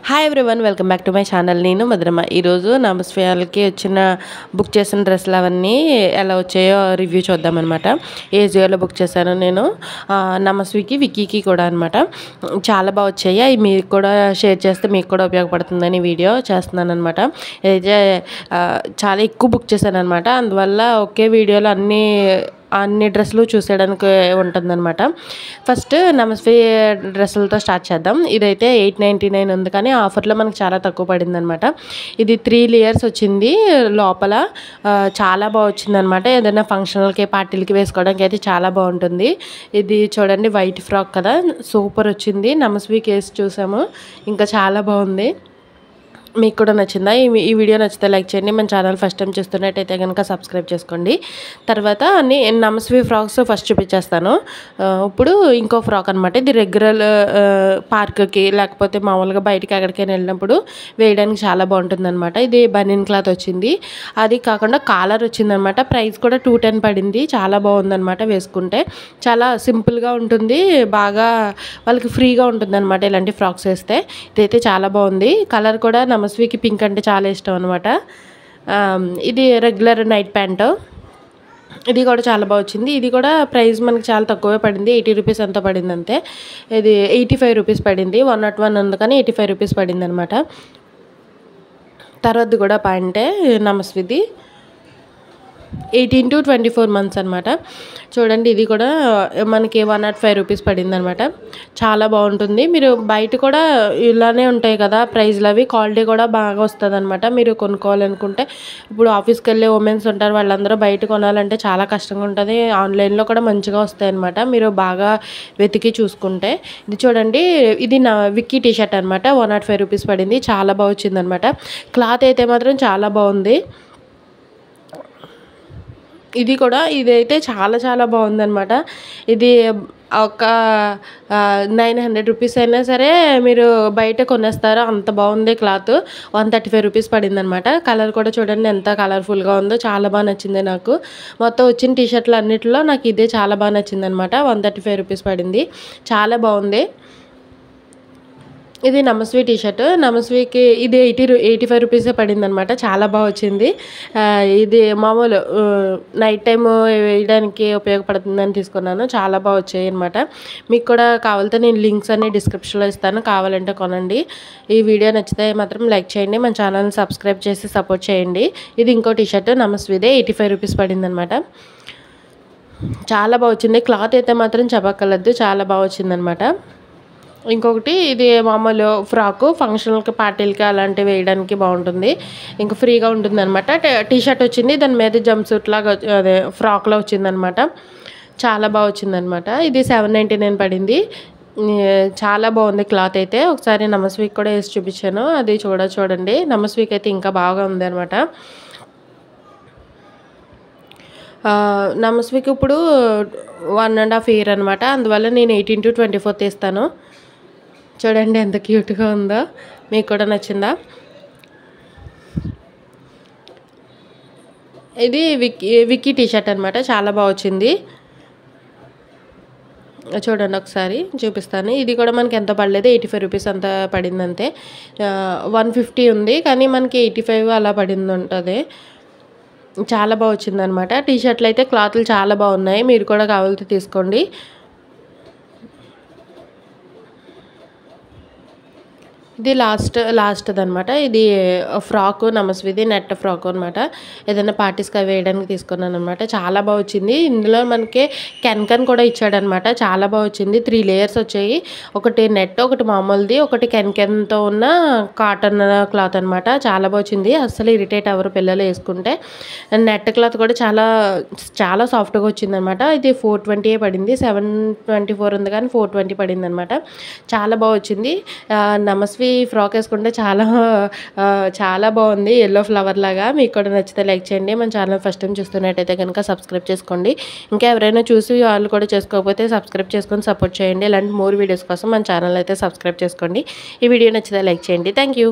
Hi everyone, welcome back to my channel. నేను మధురమ. ఈరోజు నమస్ఫియాలకి వచ్చిన బుక్ చేసిన డ్రెస్సులు అవన్నీ ఎలా వచ్చాయో రివ్యూ చూద్దామన్నమాట. ఏజియోలో బుక్ చేశాను నేను, నమస్వికి విక్కీకి కూడా అనమాట. చాలా బాగా వచ్చాయి. అవి మీకు కూడా షేర్ చేస్తే మీకు కూడా ఉపయోగపడుతుందని వీడియో చేస్తున్నాను అనమాట. అయితే చాలా ఎక్కువ బుక్ చేశాను అనమాట. అందువల్ల ఒకే వీడియోలో అన్ని డ్రెస్సులు చూసేయడానికి ఉంటుందన్నమాట. ఫస్ట్ నమస్తే డ్రెస్సులతో స్టార్ట్ చేద్దాం. ఇదైతే 899 ఉంది, కానీ ఆఫర్లో మనకు చాలా తక్కువ పడింది అనమాట. ఇది 3 లేయర్స్ వచ్చింది లోపల. చాలా బాగా వచ్చింది అనమాట. ఏదైనా ఫంక్షనల్కి పార్టీలకి వేసుకోవడానికి అయితే చాలా బాగుంటుంది. ఇది చూడండి, వైట్ ఫ్రాక్ కదా, సూపర్ వచ్చింది. నమస్వి కేసు చూసాము, ఇంకా చాలా బాగుంది. మీకు కూడా నచ్చిందా? ఈ వీడియో నచ్చితే లైక్ చేయండి. మన ఛానల్ ఫస్ట్ టైం చూస్తున్నట్టయితే కనుక సబ్స్క్రైబ్ చేసుకోండి. తర్వాత అన్ని నమస్వి ఫ్రాక్స్ ఫస్ట్ చూపించేస్తాను. ఇప్పుడు ఇంకో ఫ్రాక్ అనమాట. ఇది రెగ్యులర్ పార్క్కి లేకపోతే మామూలుగా బయటికి ఎక్కడికైనా వెళ్ళినప్పుడు వేయడానికి చాలా బాగుంటుంది అనమాట. ఇది బనియన్ క్లాత్ వచ్చింది. అది కాకుండా కాలర్ వచ్చిందనమాట. ప్రైస్ కూడా 210 పడింది. చాలా బాగుందనమాట. వేసుకుంటే చాలా సింపుల్గా ఉంటుంది, బాగా వాళ్ళకి ఫ్రీగా ఉంటుంది అనమాట ఇలాంటి ఫ్రాక్స్ వేస్తే. ఇదైతే చాలా బాగుంది. కలర్ కూడా నమస్వికి పింక్ అంటే చాలా ఇష్టం అనమాట. ఇది రెగ్యులర్ నైట్ ప్యాంటు. ఇది కూడా చాలా బాగా వచ్చింది. ఇది కూడా ప్రైస్ మనకి చాలా తక్కువే పడింది. 80 రూపీస్ ఎంతో పడింది అంతే. ఇది 85 రూపీస్ పడింది. 101 ఉంది కానీ 85 రూపీస్ పడింది అనమాట. తర్వాత కూడా ప్యాంటే నమస్విది. 18 to 24 months అనమాట. చూడండి, ఇది కూడా మనకి 105 రూపీస్ పడింది అనమాట. చాలా బాగుంటుంది. మీరు బయట కూడా ఇలానే ఉంటాయి కదా ప్రైజ్లు, అవి క్వాలిటీ కూడా బాగా వస్తుంది అనమాట. మీరు కొనుక్కోవాలనుకుంటే, ఇప్పుడు ఆఫీస్కి వెళ్ళే ఉమెన్స్ ఉంటారు, వాళ్ళందరూ బయట కొనాలంటే చాలా కష్టంగా ఉంటుంది. ఆన్లైన్లో కూడా మంచిగా వస్తాయి అనమాట, మీరు బాగా వెతికి చూసుకుంటే. ఇది చూడండి, ఇది నా విక్కీ టీషర్ట్ అనమాట. 105 రూపీస్ పడింది. చాలా బాగా వచ్చింది అనమాట. క్లాత్ అయితే మాత్రం చాలా బాగుంది. ఇదైతే చాలా చాలా బాగుందనమాట. ఇది ఒక 900 రూపీస్ అయినా సరే మీరు బయట కొనేస్తారు, అంత బాగుంది క్లాత్. 135 రూపీస్ పడింది అనమాట. కలర్ కూడా చూడండి ఎంత కలర్ఫుల్గా ఉందో, చాలా బాగా నచ్చింది నాకు. మొత్తం వచ్చిన టీషర్ట్లు అన్నిటిలో నాకు ఇదే చాలా బాగా నచ్చింది అనమాట. 135 రూపీస్ పడింది. చాలా బాగుంది. ఇది నమస్వి టీషర్ట్. నమస్వికి ఇది 85 రూపీసే పడింది అనమాట. చాలా బాగా వచ్చింది. ఇది మామూలు నైట్ టైం వేయడానికి ఉపయోగపడుతుందని తీసుకున్నాను. చాలా బాగా వచ్చాయి అనమాట. మీకు కూడా కావాలంటే నేను లింక్స్ అన్ని డిస్క్రిప్షన్లో ఇస్తాను, కావాలంటే కొనండి. ఈ వీడియో నచ్చితే మాత్రం లైక్ చేయండి, మన ఛానల్ని సబ్స్క్రైబ్ చేసి సపోర్ట్ చేయండి. ఇది ఇంకో టీషర్ట్ నమస్విదే. 85 రూపీస్ పడింది అనమాట. చాలా బాగా వచ్చింది. క్లాత్ అయితే మాత్రం చెప్పక్కర్లేదు, చాలా బాగా వచ్చిందనమాట. ఇంకొకటి ఇది మామూలు ఫ్రాకు, ఫంక్షనల్కి పార్టీలకి అలాంటివి వేయడానికి బాగుంటుంది, ఇంకా ఫ్రీగా ఉంటుంది అనమాట. టీషర్ట్ వచ్చింది, దాని మీద జంప్ సూట్ లాగా అదే ఫ్రాక్లో వచ్చిందనమాట. చాలా బాగా వచ్చిందనమాట. ఇది 799 పడింది. చాలా బాగుంది క్లాత్ అయితే. ఒకసారి నమస్వికి కూడా వేసి చూపించాను, అది చూడండి. నమస్వికి అయితే ఇంకా బాగా ఉంది అనమాట. నమస్వికి ఇప్పుడు 1.5 year అనమాట. అందువల్ల నేను 18 to 24 తీస్తాను. చూడండి ఎంత క్యూట్గా ఉందో. మీకు కూడా నచ్చిందా? ఇది విక్కీ టీషర్ట్ అనమాట. చాలా బాగా వచ్చింది. చూడండి, ఒకసారి చూపిస్తాను. ఇది కూడా మనకి ఎంత పడలేదు, 85 రూపీస్ అంత పడింది అంతే. 150 ఉంది, కానీ మనకి 85 అలా పడింది ఉంటుంది. చాలా బాగా వచ్చిందనమాట. టీషర్ట్లు అయితే క్లాత్లు చాలా బాగున్నాయి, మీరు కూడా కావాలంటే తీసుకోండి. ఇది లాస్ట్ది అనమాట. ఇది ఫ్రాక్ నమస్విది, నెట్ ఫ్రాక్ అనమాట. ఏదైనా పార్టీస్కి వేయడానికి తీసుకున్నాను అనమాట. చాలా బాగా వచ్చింది. ఇందులో మనకి కెన్కన్ కూడా ఇచ్చాడనమాట. చాలా బాగా వచ్చింది. 3 లేయర్స్ వచ్చాయి. ఒకటి నెట్, ఒకటి మామూలుది, ఒకటి కెన్తో ఉన్న కాటన్ క్లాత్ అనమాట. చాలా బాగా వచ్చింది. అస్సలు ఇరిటేట్ అవ్వరు పిల్లలు వేసుకుంటే. నెట్ క్లాత్ కూడా చాలా చాలా సాఫ్ట్గా వచ్చిందనమాట. ఇది 420 పడింది. 724 ఉంది కానీ 420 పడింది అనమాట. చాలా బాగా వచ్చింది. నమస్వి ఫ్రాక్ వేసుకుంటే చాలా బాగుంది, ఎల్లో ఫ్లవర్ లాగా. మీకు కూడా నచ్చితే లైక్ చేయండి. మన ఛానల్ ఫస్ట్ టైం చూస్తున్నట్టయితే కనుక సబ్స్క్రైబ్ చేసుకోండి. ఇంకా ఎవరైనా చూసి వాళ్ళు కూడా చేసుకోకపోతే సబ్స్క్రైబ్ చేసుకొని సపోర్ట్ చేయండి. ఇలాంటి మోర్ వీడియోస్ కోసం మన ఛానల్ అయితే సబ్స్క్రైబ్ చేసుకోండి. ఈ వీడియో నచ్చితే లైక్ చేయండి. Thank you.